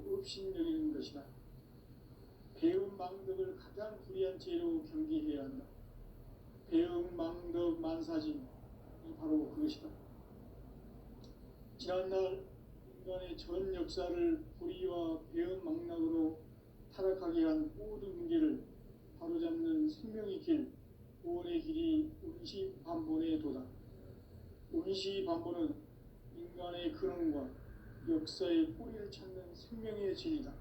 업신여기는 것이다. 배은망덕을 가장 불의한 죄로 경계해야 한다. 배은망덕 만사진이 바로 그것이다. 지난날 인간의 전 역사를 불의와 배은망락으로 타락하게 한 모든 문제를 바로잡는 생명의 길, 구원의 길이 운시반본의 도다. 운시반본은 인간의 근원과 역사의 뿌리를 찾는 생명의 진리다.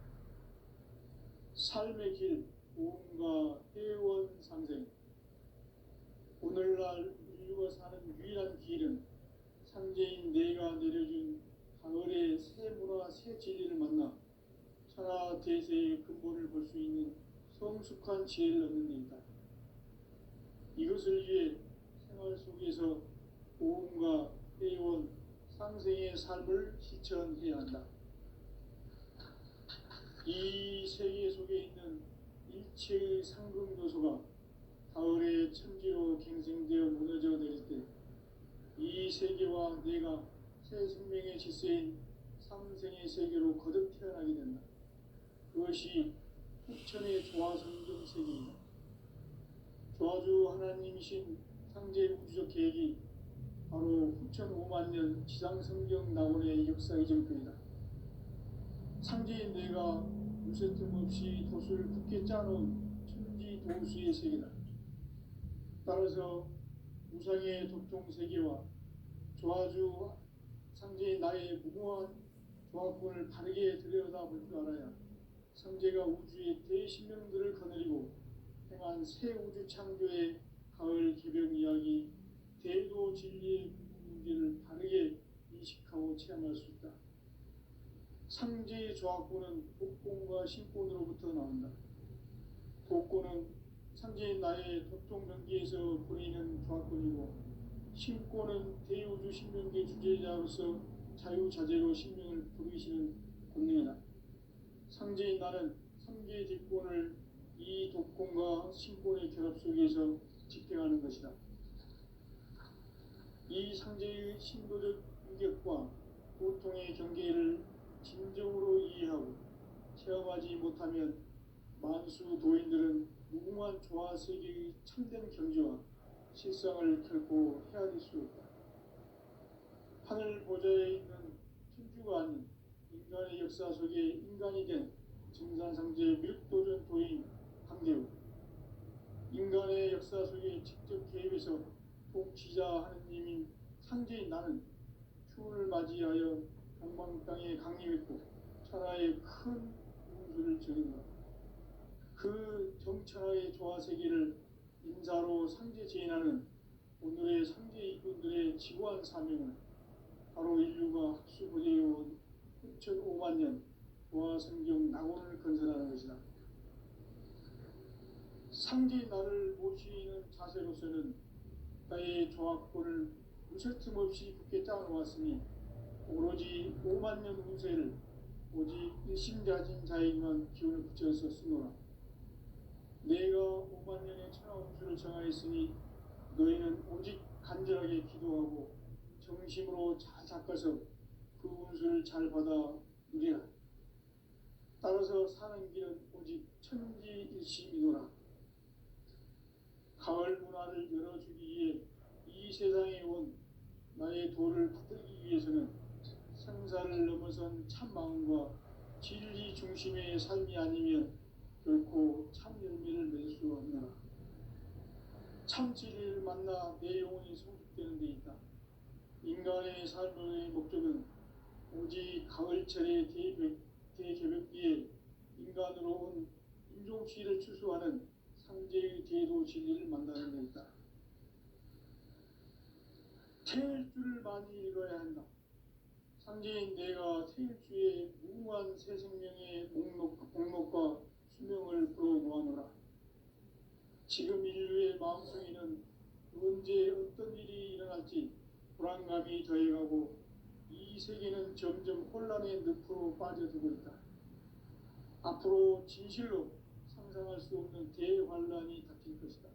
삶의 길, 구원과 회원 상생. 오늘날 인류가 사는 유일한 길은 상제인 내가 내려준 가을의 새 문화, 새 진리를 만나 천하 대세의 근본을 볼 수 있는 성숙한 지혜를 얻는 데 있다. 이것을 위해 생활 속에서 보험과 회원, 상생의 삶을 실천해야 한다. 이 세계 속에 있는 일체의 상급 요소가 가을의 천지로 갱생되어 무너져 내릴 때 이 세계와 내가 새 생명의 질서인 삼생의 세계로 거듭 태어나게 된다. 그것이 후천의 조화성경 세계이다. 조화주 하나님이신 상제 우주적 계획이 바로 후천 5만 년 지상성경 낙원의 역사 이전편이다. 상제인 내가 무쇠틈 없이 돛을 굳게 짜놓은 천지 도수의 세계다. 따라서 우상의 도통 세계와 조화주 상제인 나의 무궁한 조화권을 바르게 들여다볼 줄 알아야 상제가 우주의 대신명들을 거느리고 행한 새 우주 창조의 가을 개벽 이야기, 대도 진리의 문제를 바르게 인식하고 체험할 수 있다. 상제의 조화권은 독권과 신권으로부터 나온다. 독권은 상제인 나의 도통 명기에서 보이는 조화권이고, 신권은 대우주 신명계 주제자로서 자유자재로 신명을 부르시는 권능이다. 상제인 나는 상계의 뒷권을 이 독권과 신권의 결합 속에서 집행하는 것이다. 이 상제의 신도적 유격과 고통의 경계를 진정으로 이해하고 체험하지 못하면 만수 도인들은 무궁한 조화 세계의 참된 경지와 실상을 결코 헤아릴 수 없다. 하늘 보좌에 있는 천주가 아닌 인간의 역사 속에 인간이 된 증산상제 밀도전 도인 강대우, 인간의 역사 속에 직접 개입해서 통치자 하느님인 상제인 나는 추운을 맞이하여 강방 땅에 강림했고 천하의 큰 운수를 적인다. 그 정천하의 조화세계를 인사로 상제 제인하는 오늘의 상제 이분들의 지구한 사명은 바로 인류가 학수고대해온 후천 5만 년 조화성경 낙원을 건설하는 것이다. 상제인 나를 모시는 자세로서는 나의 조화권을 무쇠틈 없이 굳게 짜놓았으니 오로지 5만 년 운세를 오직 일심자진 자에게만 기운을 붙여서 쓰노라. 내가 5만 년의 천하 운수를 정하였으니 너희는 오직 간절하게 기도하고 정심으로 잘 닦아서 그 운수를 잘 받아 누리라. 따라서 사는 길은 오직 천지일심이노라. 가을 문화를 열어주기 위해 이 세상에 온 나의 도를 받들기 위해서는 생사를 넘어선 참마음과 진리 중심의 삶이 아니면 결코 참 열매를 맺을 수 없노라. 참 진리를 만나 내 영혼이 성숙되는 데 있다. 인간의 삶의 목적은 오직 가을철의 대개벽기에 인간으로 온 인종시를 추수하는 상제의 대도 진리를 만나는 데 있다. 태일주를 많이 읽어야 한다. 상제인 내가 태일주의 무궁한 새 생명의 목록과 수명을 불어모아노라. 지금 인류의 마음속에는 언제 어떤 일이 일어날지 불안감이 더해가고 이 세계는 점점 혼란의 늪으로 빠져들고 있다. 앞으로 진실로 상상할 수 없는 대환란이 닥칠 것이다.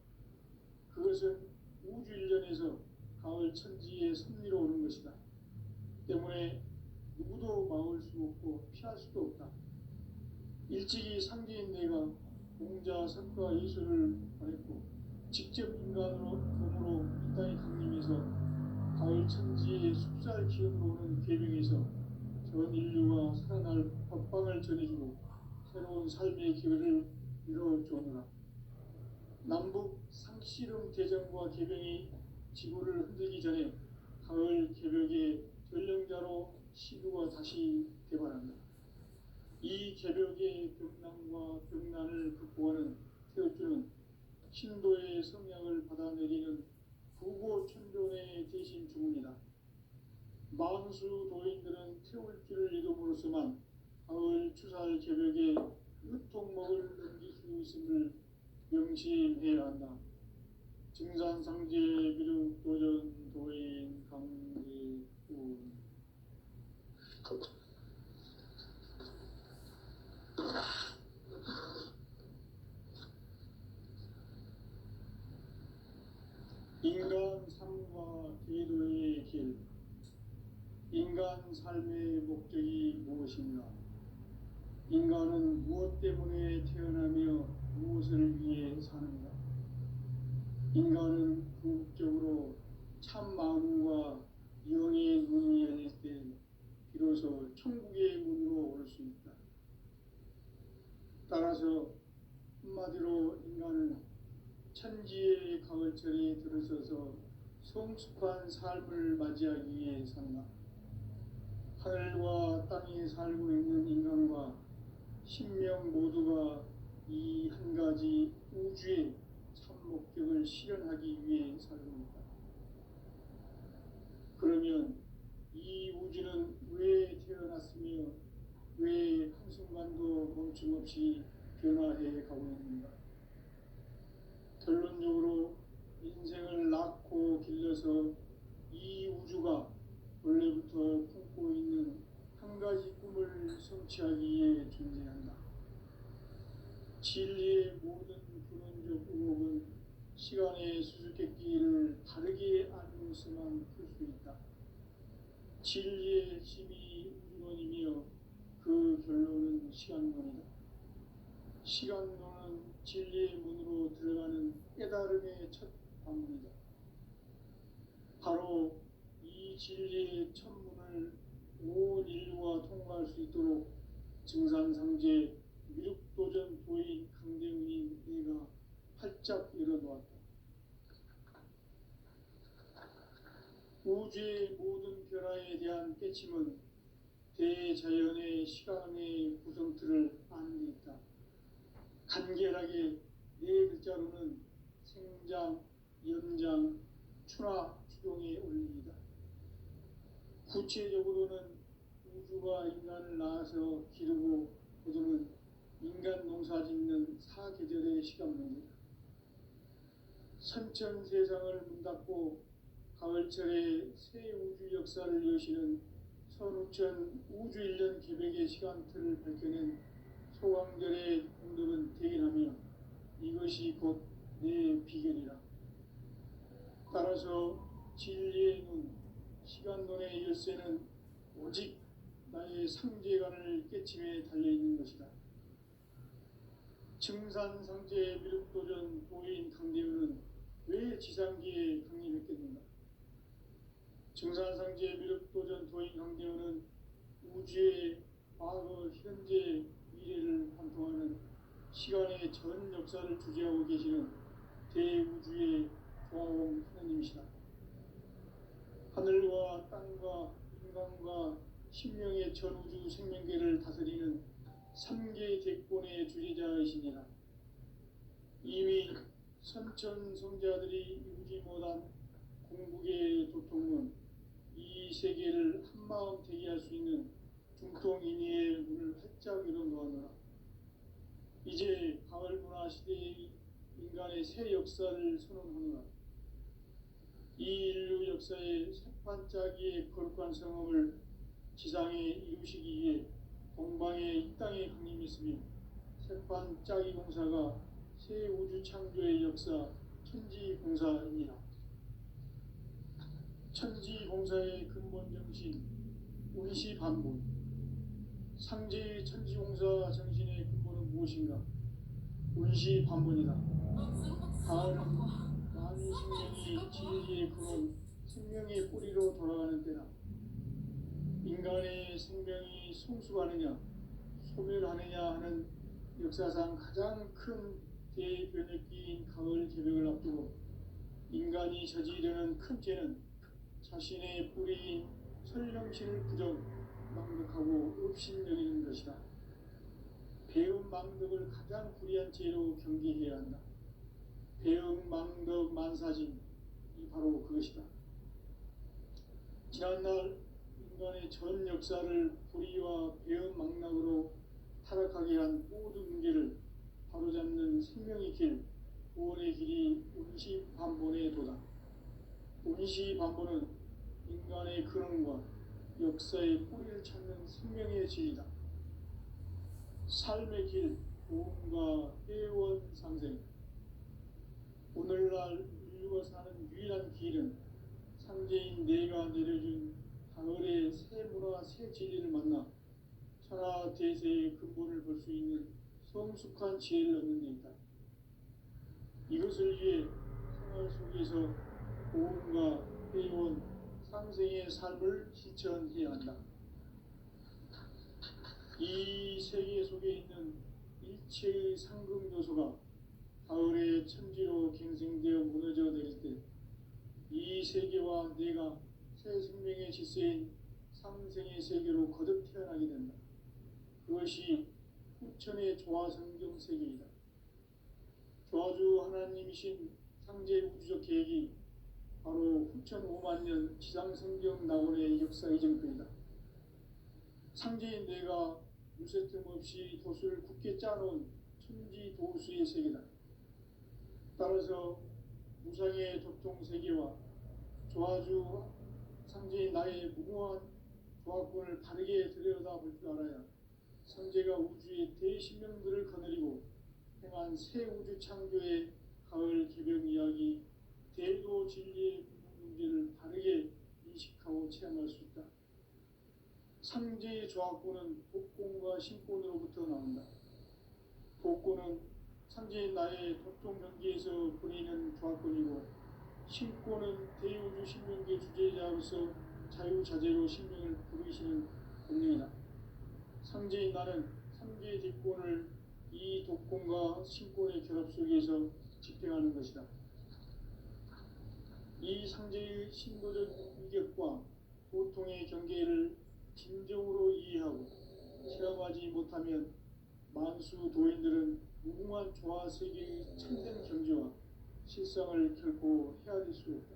그것은 우주 일련에서 가을 천지의 섭리로 오는 것이다. 때문에 누구도 막을 수 없고 피할 수도 없다. 일찍이 상제인 내가 공자, 석가, 예술을 발했고 직접 인간으로 몸으로 이 땅에 강림해서 가을 천지의 숲살 기운으로 오는 계명에서 전 인류가 살아날 법방을 전해주고 새로운 삶의 기회를 이뤄주오노라. 남북 상씨름 대전과 계병이 지구를 흔들기 전에 가을 개벽의 전령자로 시구가 다시 개발합니다. 이 개벽의 벽난과 벽난을 극복하는 태어주는 신도의 성약을 받아내리는 부고천존의 대신 주문이다. 만수 도인들은 태울주를 이름으로서만 가을 추살 개벽의 으통목을 넘길 수 있음을 명심해야 한다. 증산상제 비륵도전 도인 강제군 인간 삶과 기도의 길. 인간 삶의 목적이 무엇인가? 인간은 무엇 때문에 태어나며 무엇을 위해 사는가? 인간은 궁극적으로 참 마음과 영의 눈이 열릴 때 비로소 천국의 문으로 올 수 있다. 따라서 한마디로 인간은 천지의 가을철에 들어서서 성숙한 삶을 맞이하기 위해 산다. 하늘과 땅에 살고 있는 인간과 신명 모두가 이 한 가지 우주의 참 목적을 실현하기 위해 살고 있다. 그러면 이 우주는 왜 태어났으며 왜 한순간도 멈춤없이 변화해 가고 있는가? 결론적으로 인생을 낳고 길러서 이 우주가 원래부터 품고 있는 한 가지 꿈을 성취하기 위해 존재한다. 진리의 모든 근원적 의혹은 시간의 수수께끼를 다르게 알면서만 풀 수 있다. 진리의 핵심이 우주론이며 그 결론은 시간론이다. 시간론은 진리의 문으로 들어가는 깨달음의 첫 방문이다. 바로 이 진리의 첫 문을 온 인류가 통과할 수 있도록 증산상제 미륵도전 도인 강대훈이 내가 활짝 열어놓았다. 우주의 모든 변화에 대한 깨침은 대자연의 시간의 구성틀을 아는 데 있다. 간결하게 네 글자로는 생장, 연장, 추나 추동의 원리이다. 구체적으로는 우주가 인간을 낳아서 기르고 거두는 인간 농사 짓는 사계절의 시간문이다. 선천세상을 문닫고 가을철에 새 우주 역사를 여시는 선우천 우주일년 개벽의 시간틀을 밝혀낸 소강절의 공덕은 대견하며 이것이 곧 내 비결이라. 따라서 진리의 눈, 시간론의 열쇠는 오직 나의 상제관을 깨침에 달려있는 것이다. 증산상제 미륵도전 도인 강대훈은 왜 지상기에 강림했겠는가? 증산상제 미륵도전 도인 강대훈은 우주의 과거, 현재, 미래를 관통하는 시간의 전 역사를 주재하고 계시는 대우주의 조화공 하느님이시다. 하늘과 땅과 인간과 신명의 전우주 생명계를 다스리는 3개 대권의 주제자이시니라. 이미 선천성자들이 이루지 못한 공국의 도통문, 이 세계를 한마음 되게 할 수 있는 중통인의의 문을 활짝 열어놓았노라. 이제 가을 문화 시대의 인간의 새 역사를 선언하노라. 이 인류 역사의 새판짜기의 거룩한 성험을 지상에 이루시기 위해 동방의 이 땅에 강림했으며 새판짜기 공사가 새 우주 창조의 역사 천지공사이니라. 천지공사의 근본 정신 운시 반복, 상제의 천지공사 정신의 근본은 무엇인가? 운시반본이다. 가을은 많은 생명이 진리의 근원, 생명의 뿌리로 돌아가는 때다. 인간의 생명이 성숙하느냐 소멸하느냐 하는 역사상 가장 큰 대변혁기인 가을 개벽을 앞두고 인간이 저지르는 큰 죄는 자신의 뿌리인 설령신을 부정망덕하고 업신여기는 것이다. 배은망덕을 가장 불의한 죄로 경계해야 한다. 배은망덕 만사진이 바로 그것이다. 지난날 인간의 전 역사를 불의와 배은망락으로 타락하게 한 모든 문제를 바로잡는 생명의 길, 구원의 길이 운시반본의 도다. 운시반본은 인간의 근원과 역사의 뿌리를 찾는 생명의 진리다. 삶의 길, 구원과 회원 상생. 오늘날 인류가 사는 유일한 길은 상제인 내가 내려준 가을의 새 문화, 새 진리를 만나 천하 대세의 근본을 볼 수 있는 성숙한 지혜를 얻는 데 있다. 이것을 위해 생활 속에서 고음과 회원, 상생의 삶을 실천해야 한다. 이 세계 속에 있는 일체의 상금 요소가 가을의 천지로 갱생되어 무너져 내릴 때 이 세계와 내가 새 생명의 질서인 상생의 세계로 거듭 태어나게 된다. 그것이 후천의 조화성경 세계이다. 조화주 하나님이신 상제 우주적 계획이 바로 후천 5만 년 지상성경 낙원의 역사 이정표이다. 상제인 내가 유세 틈 없이 도수를 굳게 짜놓은 천지 도수의 세계다. 따라서 무상의 도통 세계와 조화주 상제인 나의 무궁한 조화권을 바르게 들여다볼 줄 알아야 상제가 우주의 대신명들을 거느리고 행한 새 우주 창조의 가을 개벽 이야기, 대도 진리의 문제를 바르게 인식하고 체험할 수 있다. 상제의 조화권은 복권과 신권으로부터 나온다. 복권은 상제인 나의 도통 경계에서 보내는 조화권이고 신권은 대우주 신명계 주제자로서 자유자재로 신명을 부르시는 본능이다. 상제인 나는 3개의 뒷권을 이 독권과 신권의 결합 속에서 집행하는 것이다. 이 상제의 신도적 위격과 고통의 경계를 진정으로 이해하고 체험하지 못하면 만수 도인들은 무궁한 조화 세계의 참된 경지와 실상을 결코 헤아릴 수 없다.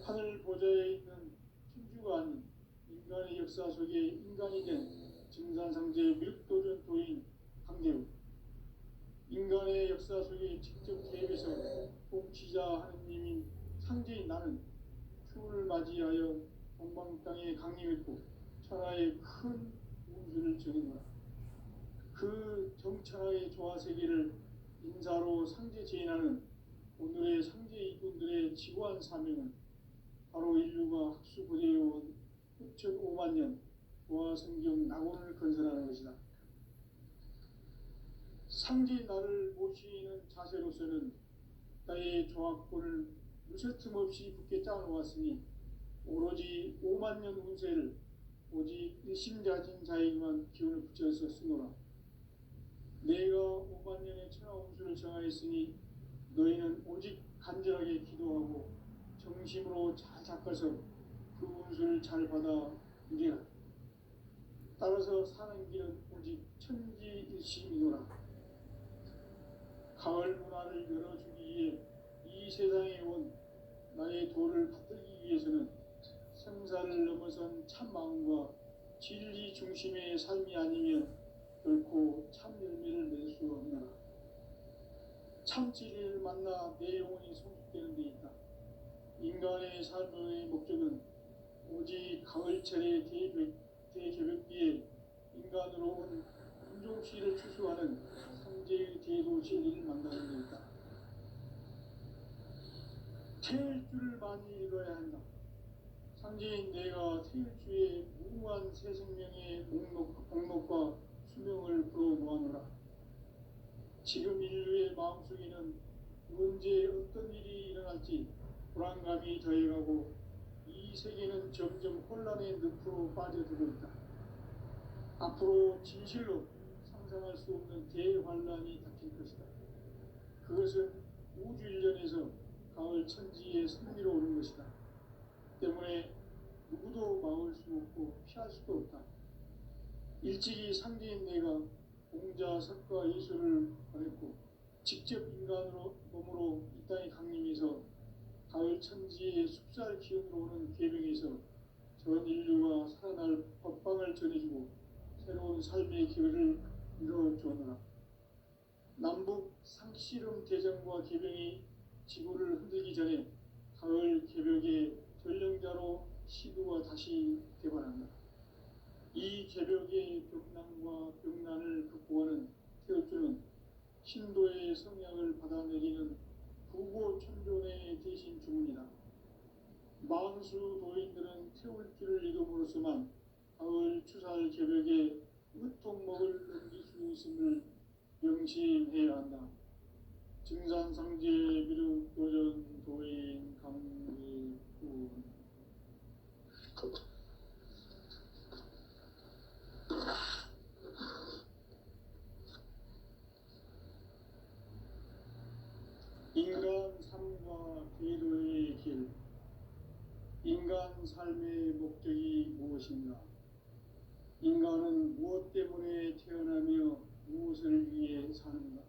하늘 보좌에 있는 천주가 아닌 인간의 역사 속에 인간이 된 증산상제 밀도전 도인 강대우, 인간의 역사 속에 직접 개입해서 통치자 하느님인 상제인 나는 추운을 맞이하여 동방 땅에 강림했고 천하의 큰 운수를 정했노라. 그 정천하의 조화세계를 인사로 상제 제인하는 오늘의 상제 이분들의 지구한 사명은 바로 인류가 학수고대해온 후천 5만 년 조화성경 낙원을 건설하는 것이다. 상제인 나를 모시는 자세로서는 나의 조화권을 무쇠틈 없이 굳게 짜놓았으니 오로지 5만 년 운세를 오직 일심자진 자에게만 기운을 붙여서 쓰노라. 내가 5만 년의 천하 운수를 정하였으니 너희는 오직 간절하게 기도하고 정심으로 잘 닦아서 그 운수를 잘 받아 누리라. 따라서 사는 길은 오직 천지일심이노라. 가을 문화를 열어주기 위해 이 세상에 온 나의 도를 받들기 위해서는 생사를 넘어선 참 마음과 진리 중심의 삶이 아니면 결코 참 열매를 낼 수 없노라. 참 진리를 만나 내 영혼이 성숙되는 데 있다. 인간의 삶의 목적은 오직 가을철의 대개벽기에 인간으로 온 인종시를 추수하는 상제의 대도 진리를 만나는 데 있다. 제일 줄을 많이 읽어야 한다. 상제인 내가 태일주의 무궁한 새 생명의 목록과 수명을 불어모아노라. 지금 인류의 마음속에는 언제 어떤 일이 일어날지 불안감이 더해가고 이 세계는 점점 혼란의 늪으로 빠져들고 있다. 앞으로 진실로 상상할 수 없는 대환란이 닥칠 것이다. 그것은 우주 일련에서 가을 천지의 승리로 오는 것이다. 때문에 누구도 막을 수 없고 피할 수도 없다. 일찍이 상제인 내가 공자, 석가, 예수를 보냈고 직접 인간으로 몸으로 이 땅에 강림해서 가을 천지의 숲살 기운으로 오는 계명에서 전 인류가 살아날 법방을 전해주고 새로운 삶의 기회를 이뤄주었노라. 남북 상씨름 대전과 계명이 지구를 흔들기 전에 가을 개벽의 전령자로 시도가 다시 개발한다. 이 개벽의 벽난과 벽난을 극복하는 태울주는 신도의 성향을 받아내리는 부고천존의 대신 주문이다. 만수 도인들은 태울주를 이름으로서만 가을 추살 개벽의 으통목을 넘길 수 있음을 명심해야 한다. 증산상제 미륵 도전 도인 강리군 인간 삶과 궤도의 길. 인간 삶의 목적이 무엇인가? 인간은 무엇 때문에 태어나며 무엇을 위해 사는가?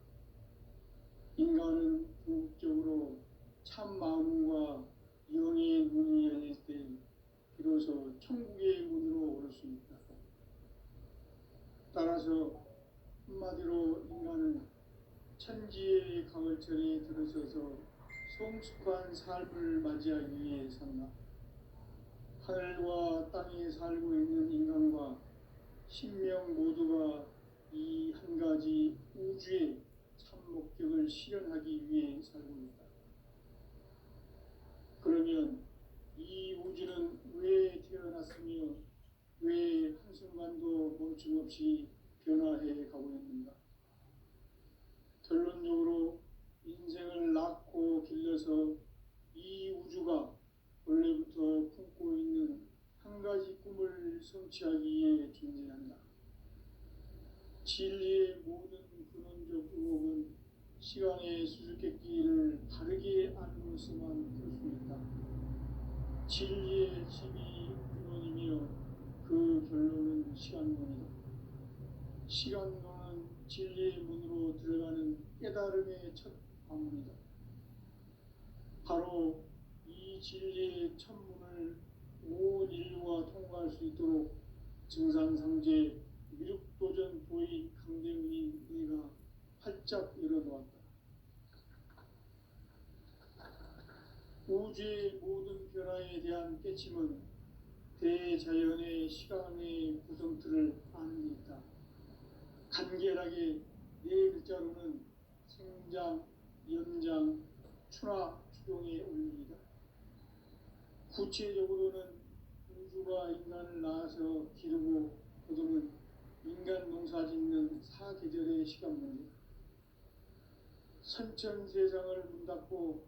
인간은 궁극적으로 참 마음과 영의 문이 열릴 때 비로소 천국의 문으로 올 수 있다. 따라서 한마디로 인간은 천지의 가을철에 들어서서 성숙한 삶을 맞이하기 위해 산다. 하늘과 땅에 살고 있는 인간과 신명 모두가 이 한 가지 우주의 참 목적을 실현하기 위해 살고 있다. 그러면 이 우주는 왜 태어났으며 왜 한순간도 멈춤없이 변화해 가고 있는가? 결론적으로 인생을 낳고 길러서 이 우주가 원래부터 품고 있는 한 가지 꿈을 성취하기 위해 존재한다. 진리의 모든 근원적 의혹은 시간의 수수께끼를 바르게 알므로서만 풀 수 있다. 진리의 핵심이 근원이며 그 결론은 시간론이다. 시간론은 진리의 문으로 들어가는 깨달음의 첫 관문이다. 바로 이 진리의 첫 문을 온 인류가 통과할 수 있도록 증산상제 미륵도전 도인 강대훈이 내가 활짝 열어놓았다. 우주의 모든 변화에 대한 깨침은 대자연의 시간의 구성틀을 아는 데 있다. 간결하게 네 글자로는 생장, 연장, 추나 추동의 원리이다. 구체적으로는 우주가 인간을 낳아서 기르고 거두는 인간 농사 짓는 사계절의 시간 문제. 선천 세상을 문 닫고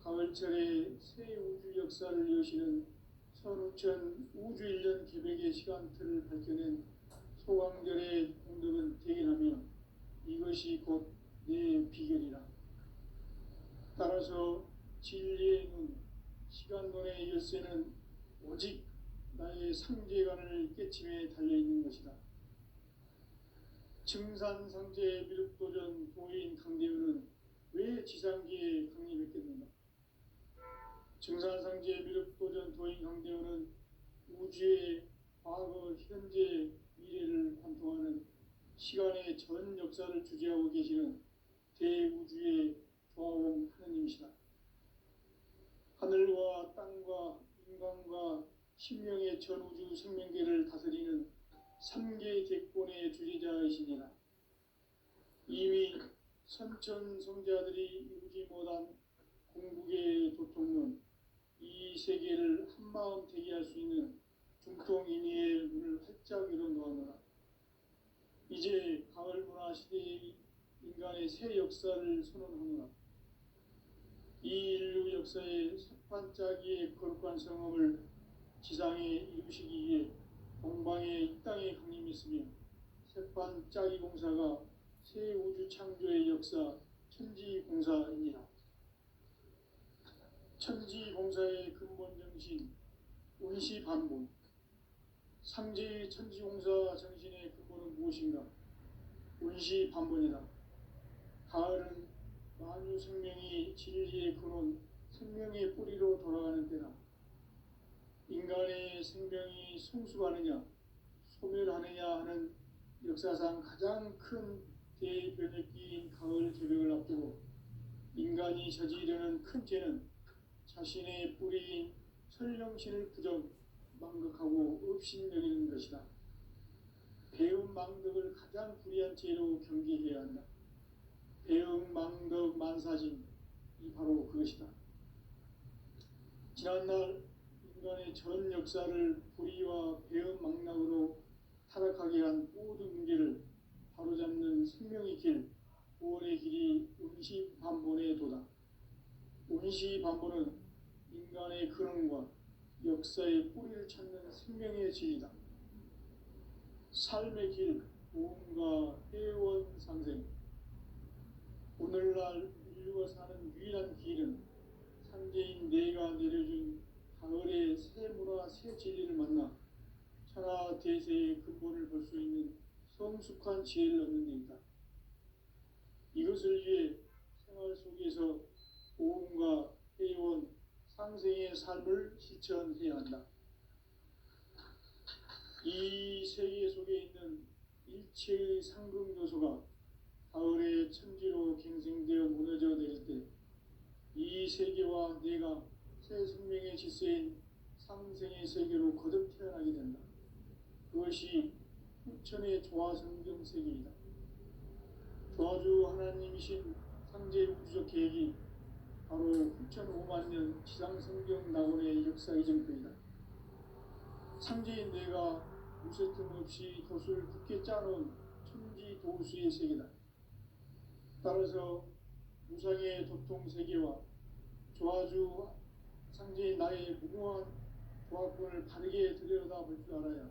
가을철에 새 우주 역사를 여시는 선우천 우주 일년 개백의 시간틀을 밝혀낸 소강절의 공덕은 대견하며 이것이 곧 내 비결이라. 따라서 진리의 눈, 시간론의 열쇠는 오직 나의 상제관을 깨침에 달려있는 것이다. 증산상제 미륵도전 도인 강대훈은 왜 지상기에 강림했겠는가? 증산상제 미륵도전 도인 강대훈은 우주의 과거, 현재, 미래를 관통하는 시간의 전 역사를 주재하고 계시는 대우주의 조화원 하느님이시다. 하늘과 땅과 인간과 신명의 전우주 생명계를 다스리는 3개 객본의 주재자이시니라. 이미 선천 성자들이 이루지 못한 궁극의 도통론, 이 세계를 한마음 되게 할 수 있는 중통인의의 문을 활짝 열어놓았노라. 이제 가을 문화 시대의 인간의 새 역사를 선언하노라. 이 인류 역사의 석판짜기의 거룩한 성험을 지상에 이루시기 위해 동방의 이 땅에 강림했으며 석판짜기 공사가 새 우주 창조의 역사 천지공사이니라. 천지공사의 근본 정신 운시반본. 상제의 천지공사 정신의 근본은 무엇인가? 운시반본이다. 가을은 만유 생명이 진리의 근원, 생명의 뿌리로 돌아가는 때다. 인간의 생명이 성숙하느냐, 소멸하느냐 하는 역사상 가장 큰 대변혁기인 가을 개벽을 앞두고 인간이 저지르는 큰 죄는 자신의 뿌리인 설령신을 부정, 망극하고 업신여기는 것이다. 배음 망덕을 가장 불의한 죄로 경계해야 한다. 배음 망덕 만사진, 이 바로 그것이다. 지난날 인간의 전 역사를 불의와 배음 망락으로 타락하게 한 모든 문제를 바로잡는 생명의 길, 구원의 길이 운시반본의 도다. 운시반본은 인간의 근원과 역사의 뿌리를 찾는 생명의 진리다. 삶의 길, 보험과 회원 상생. 오늘날 인류가 사는 유일한 길은 상제인 내가 내려준 가을의 새 문화, 새 진리를 만나 천하 대세의 근본을 볼 수 있는 성숙한 지혜를 얻는 데 있다. 이것을 위해 생활 속에서 보험과 회원, 상생의 삶을 실천해야 한다. 이 세계 속에 있는 일체의 상금 요소가 가을의 천지로 갱생되어 무너져 내릴 때 이 세계와 내가 새 생명의 질서인 상생의 세계로 거듭 태어나게 된다. 그것이 후천의 조화성경 세계이다. 조화주 하나님이신 상제 우주적 계획이 바로 후천 5만 년 지상성경 낙원의 역사 이정표이다. 상제인 내가 무쇠 틈 없이 돛을 굳게 짜놓은 천지 도수의 세계다. 따라서 무상의 도통 세계와 조화주 상제인 나의 무궁한 조화권을 바르게 들여다볼 줄 알아야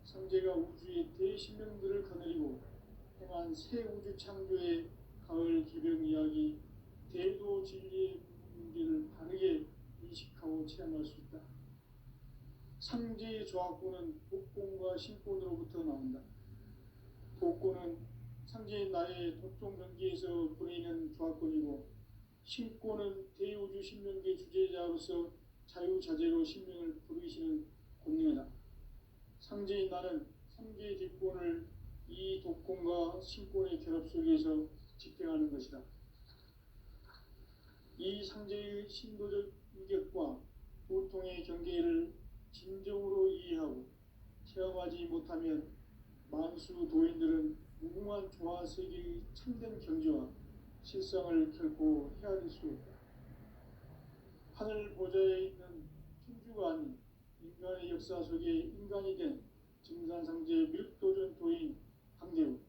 상제가 우주의 대신명들을 거느리고 행한 새 우주 창조의 가을 기병 이야기, 대도 진리의 문제를 바르게 인식하고 체험할 수 있다. 상제의 조화권은 복권과 신권으로부터 나온다. 복권은 상제인 나의 도통 경계에서 보내는 조화권이고, 신권은 대우주 신명계 주제자로서 자유자재로 신명을 부르시는 권능이다. 상제인 나는 상제의 뒷권을 이 독권과 신권의 결합 속에서 집행하는 것이다. 이 상제의 신도적 위격과 보통의 경계를 진정으로 이해하고 체험하지 못하면 만수 도인들은 무궁한 조화 세계의 참된 경지와 실상을 결코 헤아릴 수 없다. 하늘 보좌에 있는 천주가 아닌 인간의 역사 속에 인간이 된 증산상제의 밀도전 도인 강대우,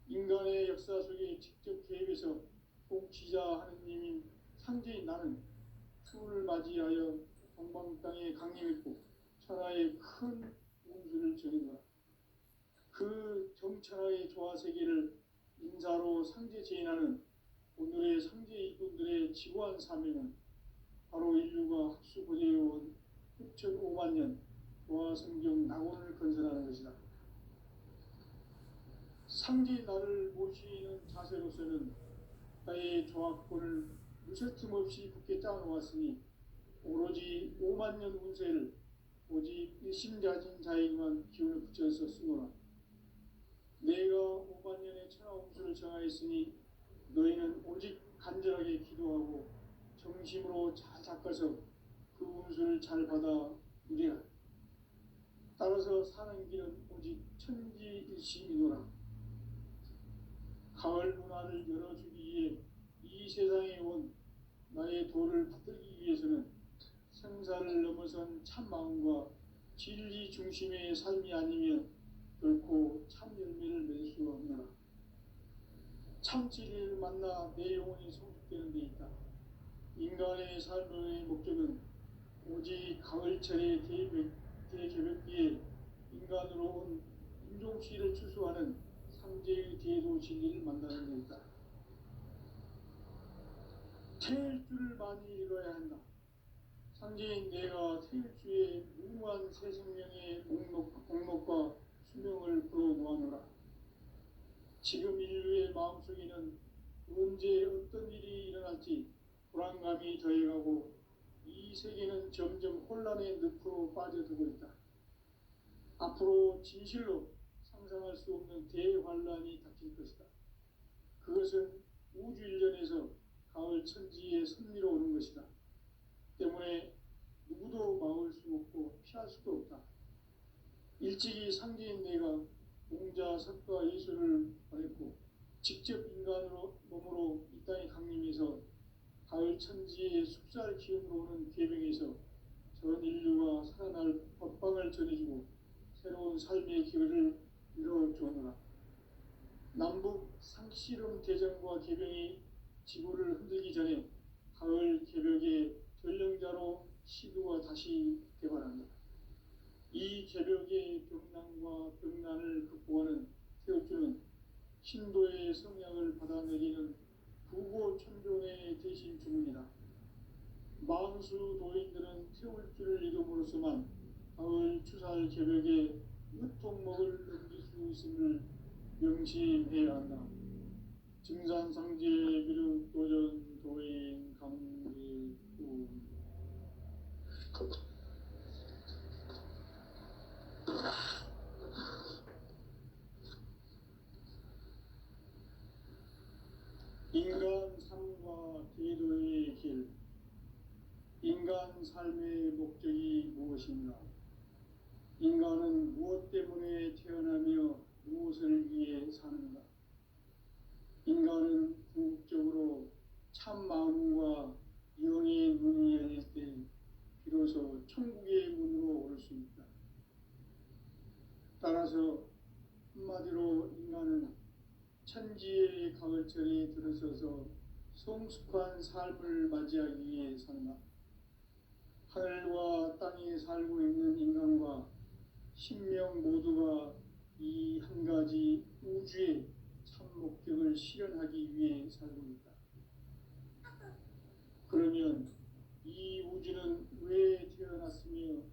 인간의 역사 속에 직접 개입해서 통치자 하느님인 상제인 나는 추운을 맞이하여 동방 땅에 강림했고 천하의 큰 운수를 전했노라. 그 정천하의 조화 세계를 인사로 상제 제인하는 오늘의 상제 이분들의 지구한 사명은 바로 인류가 학수 보재해온 6,5만 년 조화 성경 낙원을 건설하는 것이다. 상제 나를 모시는 자세로서는 나의 조화권을 무쇠틈 없이 굳게 짜놓았으니 오로지 5만 년 운세를 오직 일심자진 자에게만 기운을 붙여서 쓰노라. 내가 5만 년의 천하 운수를 정하였으니 너희는 오직 간절하게 기도하고 정심으로 잘 닦아서 그 운수를 잘 받아 누리라. 따라서 사는 길은 오직 천지일심이노라. 가을 문화를 열어주기 위해 이 세상에 온 나의 도를 받들기 위해서는 생사를 넘어선 참 마음과 진리 중심의 삶이 아니면 결코 참 열매를 맺을 수 없노라. 참 진리를 만나 내 영혼이 성숙되는 데 있다. 인간의 삶의 목적은 오직 가을철의 대개벽기에 인간으로 온 인종시를 추수하는 상제의 대도 진리를 만나는 데 있다. 태일주를 많이 읽어야 한다. 상제인 내가 태일주의 무궁한 새 생명의 목록과 수명을 풀어놓아노라. 지금 인류의 마음속에는 언제 어떤 일이 일어날지 불안감이 더해가고 이 세계는 점점 혼란의 늪으로 빠져들고 있다. 앞으로 진실로 상상할 수 없는 대환란이 닥칠 것이다. 그것은 우주 일련에서 가을 천지의 섭리로 오는 것이다. 때문에 누구도 막을 수 없고 피할 수도 없다. 일찍이 상제인 내가 공자, 석가, 예수를 보냈고 직접 인간으로 몸으로 이 땅에 강림해서 가을 천지의 숙살 기운으로 오는 계명에서 전 인류가 살아날 법방을 전해주고 새로운 삶의 기회를 이뤄주노라. 남북 상씨름 대전과 계명이 지구를 흔들기 전에 가을 개벽의 전령자로 시도가 다시 개발한다. 이 개벽의 병난과 병난을 극복하는 태엽주는 신도의 성약을 받아내리는 부고천존의 대신 주문이다. 만수 도인들은 태울주를 이름으로서만 가을 추살 개벽에 유통목을 넘길 수 있음을 명심해야 한다. 증산상제 비륵 도전 도인 강제구 인간 삶과 제도의 길. 인간 삶의 목적이 무엇인가? 인간은 무엇 때문에 태어나며 무엇을 위해 사는가? 인간은 궁극적으로 참 마음과 영의 문이 열릴 때 비로소 천국의 문으로 올 수 있다. 따라서 한마디로 인간은 천지의 가을철에 들어서서 성숙한 삶을 맞이하기 위해 산다. 하늘과 땅에 살고 있는 인간과 신명 모두가 이 한 가지 우주의 참 목적을 실현하기 위해 살고 있다. 그러면 이 우주는 왜 태어났으며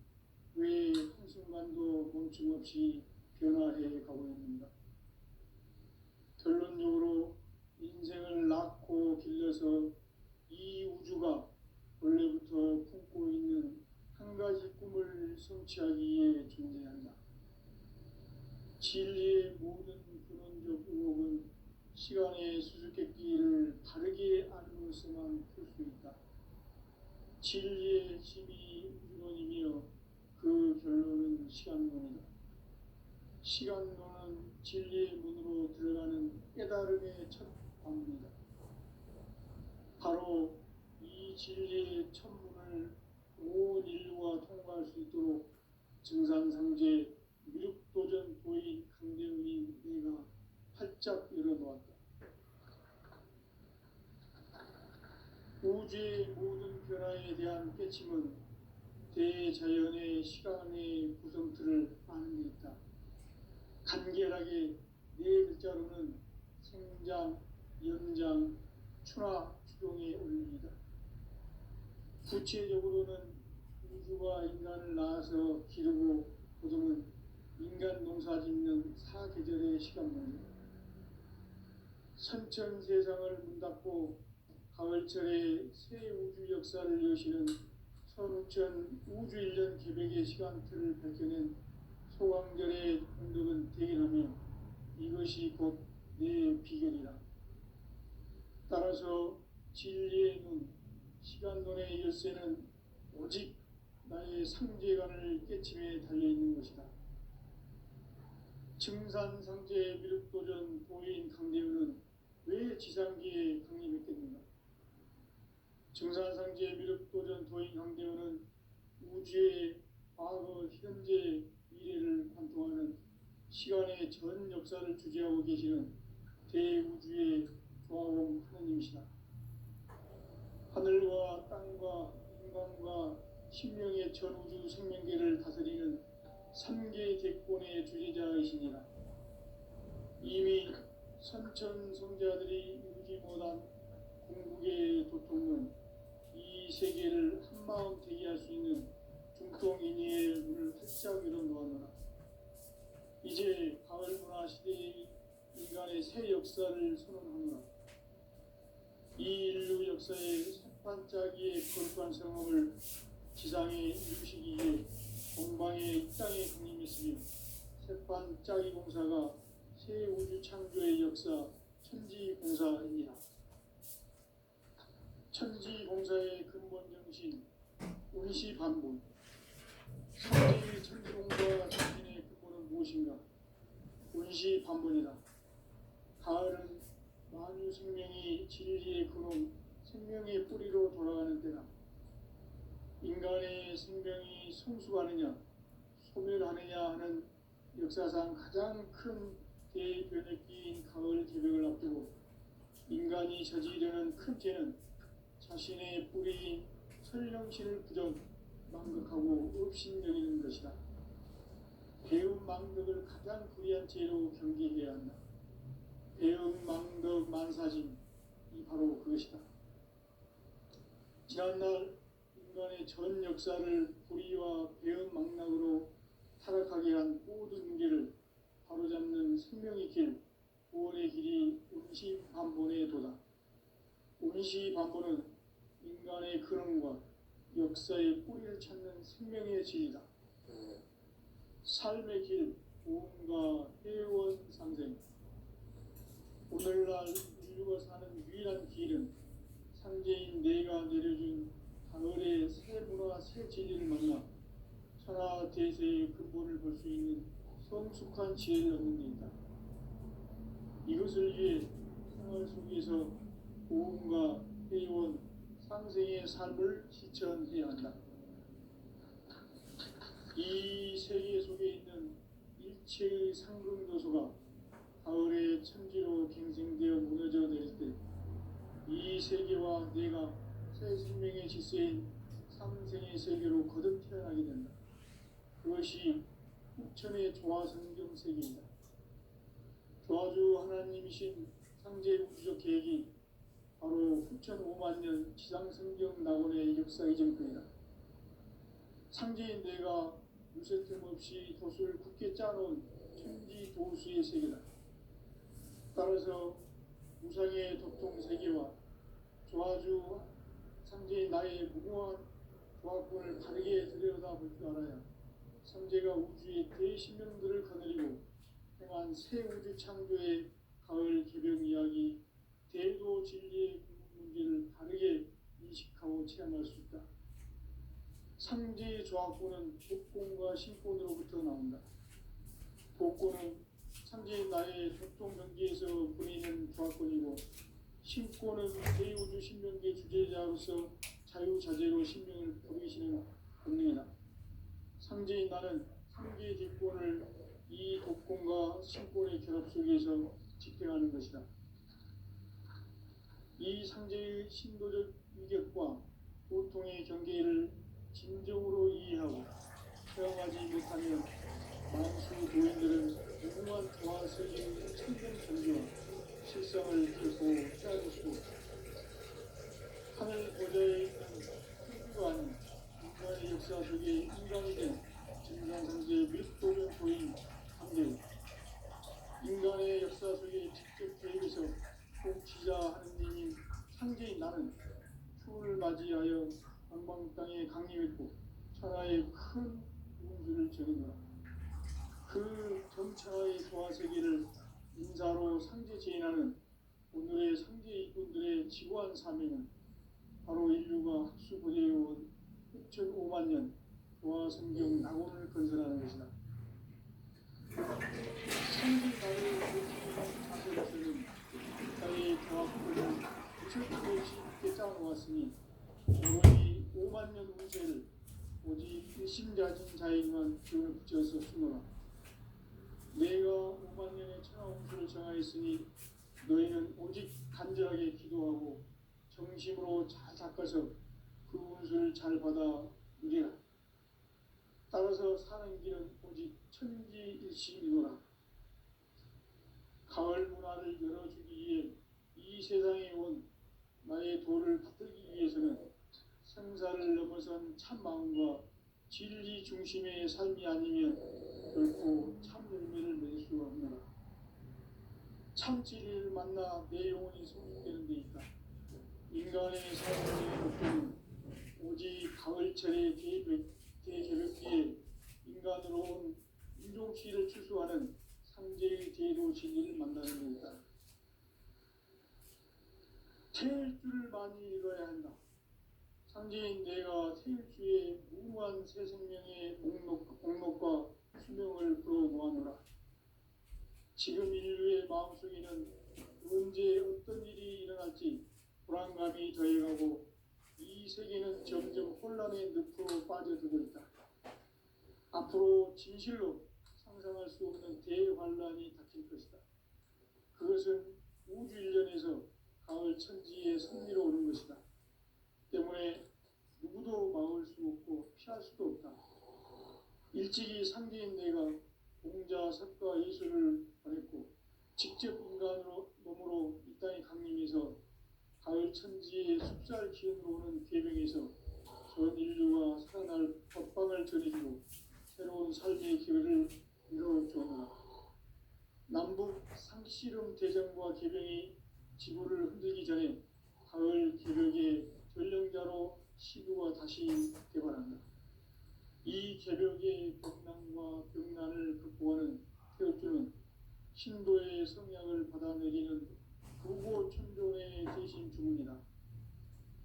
왜 한순간도 멈춤 없이 변화해 가고 있는가? 결론적으로 인생을 낳고 길러서 이 우주가 원래부터 품고 있는 한 가지 꿈을 성취하기 위해 존재한다. 진리의 모든 근원적 의혹은 시간의 수수께끼를 바르게 알므로서만 풀 수 있다. 진리의 핵심이 우주론이며 그 결론은 시간론이다. 시간론은 진리의 문으로 들어가는 깨달음의 첫 관문이다. 바로 이 진리의 첫 문을 온 인류가 통과할 수 있도록 증산상제 미륵도전 도인 강대훈이 내가 활짝 열어놓았다. 우주의 모든 변화에 대한 깨침은 대자연의 시간의 구성틀을 아는 데 있다. 간결하게 네 글자로는 생장, 연장, 추나 추종의 원리이다. 구체적으로는 우주가 인간을 낳아서 기르고 거두는 인간 농사 짓는 사계절의 시간문이다. 선천 세상을 문닫고 가을철에 새 우주 역사를 여시는 선우천 우주 일년 개백의 시간틀을 밝혀낸 소강절의 공덕은 대견하며 이것이 곧 내 비결이라. 따라서 진리의 눈, 시간론의 열쇠는 오직 나의 상제관을 깨침에 달려있는 것이다. 증산상제 미륵도전 도인 강대훈은 왜 지상기에 강림했겠는가? 증산상제 미륵도전 도인 강대훈은 우주의 과거, 현재, 미래를 관통하는 시간의 전 역사를 주재하고 계시는 대우주의 조화원 하느님이시다. 하늘과 땅과 인간과 신명의 전우주 생명계를 다스리는 삼계 대권의 주재자이시니라. 이미 선천성자들이 이루지 못한 궁극의 도통은 이 세계를 한마음 되게 할 수 있는 중통인의의 문을 활짝 열어놓았노라. 이제 가을 문화 시대의 인간의 새 역사를 선언하노라. 이 인류 역사의 새반짝이의 거룩한 성함을 지상에 이루시기 위해 동방의 이 땅에 강림했으며 새반짝이 공사가 새 우주 창조의 역사 천지공사입니다. 천지공사의 근본 정신 운시반본. 삼재의 천지공사 정신의 근본은 무엇인가? 운시반본이다. 가을은 만유 생명이 진리의 근원, 생명의 뿌리로 돌아가는 때다. 인간의 생명이 성숙하느냐, 소멸하느냐 하는 역사상 가장 큰 대변혁기인 가을 개벽을 앞두고 인간이 저지르는 큰 죄는 자신의 뿌리인 설령신을 부정, 망극하고 업신여기는 것이다. 배움 망덕을 가장 불의한 죄로 경계해야 한다. 배움 망덕 만사짐이 바로 그것이다. 지난날 인간의 전 역사를 불의와 배움 망락으로 타락하게 한 모든 문제를 바로잡는 생명의 길, 구원의 길이 운시반본의 도다. 운시반본은 인간의 근원과 역사의 뿌리를 찾는 생명의 진리다. 삶의 길, 구원과 회원 상생. 오늘날 인류가 사는 유일한 길은 상제인 내가 내려준 가을의 새 문화, 새 진리를 만나 천하 대세의 근본을 볼 수 있는 성숙한 지혜를 얻는 데 있다. 이것을 위해 생활 속에서 고음과 회원, 상생의 삶을 실천해야 한다. 이 세계 속에 있는 일체의 상승도소가 가을의 천지로 갱생되어 무너져 내릴 때 이 세계와 내가 새 생명의 질서인 상생의 세계로 거듭 태어나게 된다. 그것이 후천의 조화성경 세계이다. 조화주 하나님이신 상제 우주적 계획이 바로 후천 5만 년 지상성경 낙원의 역사 이전뿐이다. 상제인 내가 유세틈 없이 도수를 굳게 짜놓은 천지 도수의 세계다. 따라서 무상의 도통 세계와 조화주 상제인 나의 무모한 조화권을 바르게 들여다볼 줄 알아야 상제가 우주의 대신명들을 거느리고 행한 새 우주 창조의 가을 개벽 이야기, 대도 진리의 문제를 바르게 인식하고 체험할 수 있다. 상제의 조화권은 복권과 신권으로부터 나온다. 복권은 상제의 나의 도통 경계에서 보이는 조화권이고, 신권은 대우주 신명계 주제자로서 자유자재로 신명을 부리시는 본능이다. 상제인 나는 상제의 뒷권을 이 독권과 신권의 결합 속에서 집행하는 것이다. 이 상제의 신도적 위격과 고통의 경계를 진정으로 이해하고 체험하지 못하면 만수 도인들은 무궁한 조화세계의 천정 전기와 실상을 결코 헤아릴 수 없다. 하늘 보좌에 있는 천주가 아닌 인간의 역사 속에 인간이 된 정상상제의 밀도적 도인 상제우, 인간의 역사 속에 직접 개입해서 통치자 하느님인 상제인 나는 추을 맞이하여 방방 땅에 강림했고 천하의 큰 운수를 전했노라. 그 정천하의 조화세계를 인사로 상제 제인하는 오늘의 상제 일꾼들의 지고한 사명은 바로 인류가 학수고대해온 6,5만 년 조화성경 낙원을 건설하는 것이다. 상제 나라의 자세로서는 나의 조화권을 구슬도 없이 굳게 짜놓았으니 오로이 5만 년 운세를 오직 괘씸자진 자에게만 등을 붙여서 쓰노라. 내가 5만 년의 천하 홍수를 정하였으니 너희는 오직 간절하게 기도하고 정심으로 잘 닦아서 그 운수를 잘 받아 누리라. 따라서 사는 길은 오직 천지일심이노라. 가을 문화를 열어주기 위해 이 세상에 온 나의 도를 받들기 위해서는 생사를 넘어선 참 마음과 진리 중심의 삶이 아니면 결코 참 열매를 맺을 수가 없노라. 참 진리를 만나 내 영혼이 성숙되는 데 있다. 인간의 삶의 목표는 오직 가을철의 대개벽기에 인간으로 온 인종치를 추수하는 상제의 대도 진리를 만나는 데 있다. 태일 주를 많이 읽어야 한다. 상제인 내가 태일주의 무모한 새 생명의 목록과 수명을 풀어놓아노라. 지금 인류의 마음속에는 언제 어떤 일이 일어날지 불안감이 더해가고 이 세계는 점점 혼란의 늪으로 빠져들고 있다. 앞으로 진실로 상상할 수 없는 대환란이 닥칠 것이다. 그것은 우주 일련에서 가을 천지의 승리로 오는 것이다. 때문에 누구도 막을 수 없고 피할 수도 없다. 일찍이 상제인 내가 공자, 석가, 예수를 보냈고 직접 인간으로 몸으로 이 땅에 강림해서 가을 천지의 숲살 기운으로 오는 계명에서 전 인류가 살아날 법방을 전해주고 새로운 삶의 기회를 이뤄주었노라. 남북 상씨름 대전과 계병이 지구를 흔들기 전에 가을 기벽의 전령자로 시구가 다시 개발한다. 이 개벽의 벽난과 벽난을 극복하는 태엽주는 신도의 성약을 받아내리는 부고천존의 대신 주문이다.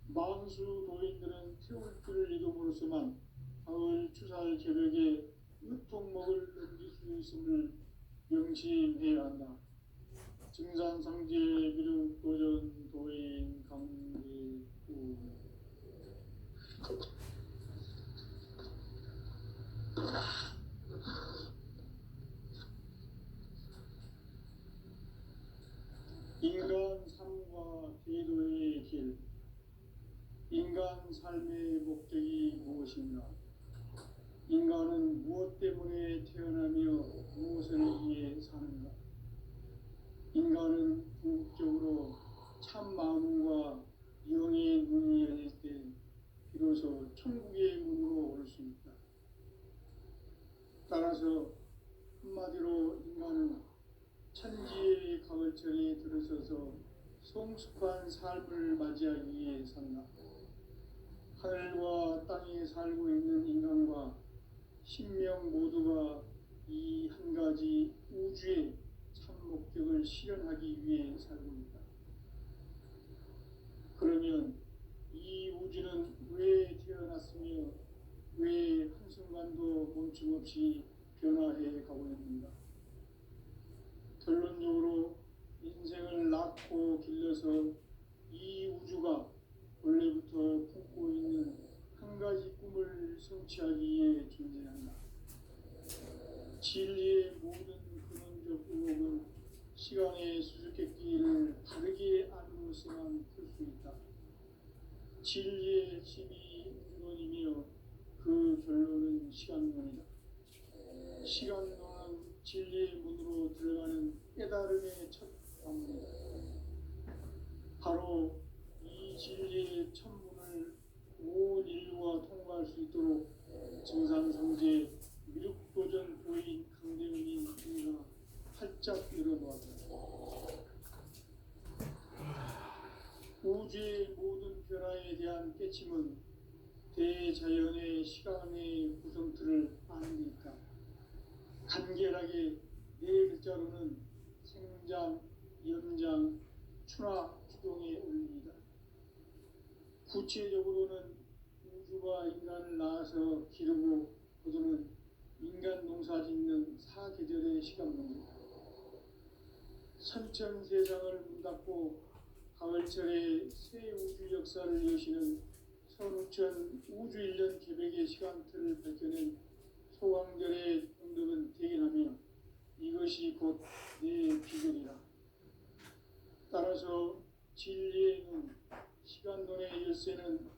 만수 도인들은 태울주를 이름으로서만 가을 추살 개벽에 으통목을 넘길 수 있음을 명심해야 한다. 증산상제 비륵 도전 도인 강제구 인간 삶과 기도의 길. 인간 삶의 목적이 무엇인가? 인간은 무엇 때문에 태어나며 무엇을 위해 사는가? 인간은 궁극적으로 참 마음과 영의 문이 열릴 때 비로소 천국의 문으로 올 수 있다. 따라서 한마디로 인간은 천지의 가을철에 들어서서 성숙한 삶을 맞이하기 위해 산다. 하늘과 땅에 살고 있는 인간과 신명 모두가 이 한 가지 우주의 참 목적을 실현하기 위해 살고 있다. 그러면 이 우주는 왜 태어났으며 왜 한순간도 멈춤없이 변화해 가고 있는가? 결론적으로 인생을 낳고 길러서 이 우주가 원래부터 품고 있는 한 가지 꿈을 성취하기 위해 존재한다. 진리의 모든 근원적 의혹은 시간의 수수께끼를 바르게 알므로서만 풀 수 있다. 진리의 핵심이 근원이며 그 결론은 시간론이다. 시간론은 진리의 문으로 들어가는 깨달음의 첫 관문이다. 바로 이 진리의 천문을 온 인류가 통과할 수 있도록 증산상제 미륵도전 도인 강대민이 우리가 활짝 열어놓았다. 우주의 모든 변화에 대한 깨침은 대자연의 시간의 구성틀을 아는 데 있다. 간결하게 네 글자로는 생장, 연장, 추나, 추동의 원리이다. 구체적으로는 우주가 인간을 낳아서 기르고 거두는 인간 농사 짓는 사계절의 시간론이다. 선천 세상을 문 닫고 가을철에 새 우주 역사를 여시는 선우천 우주일년 계획의 시간틀을 밝혀낸 소강결의 공덕은 대견하며 이것이 곧 내 비전이라. 따라서 진리의 눈, 시간론의 열쇠는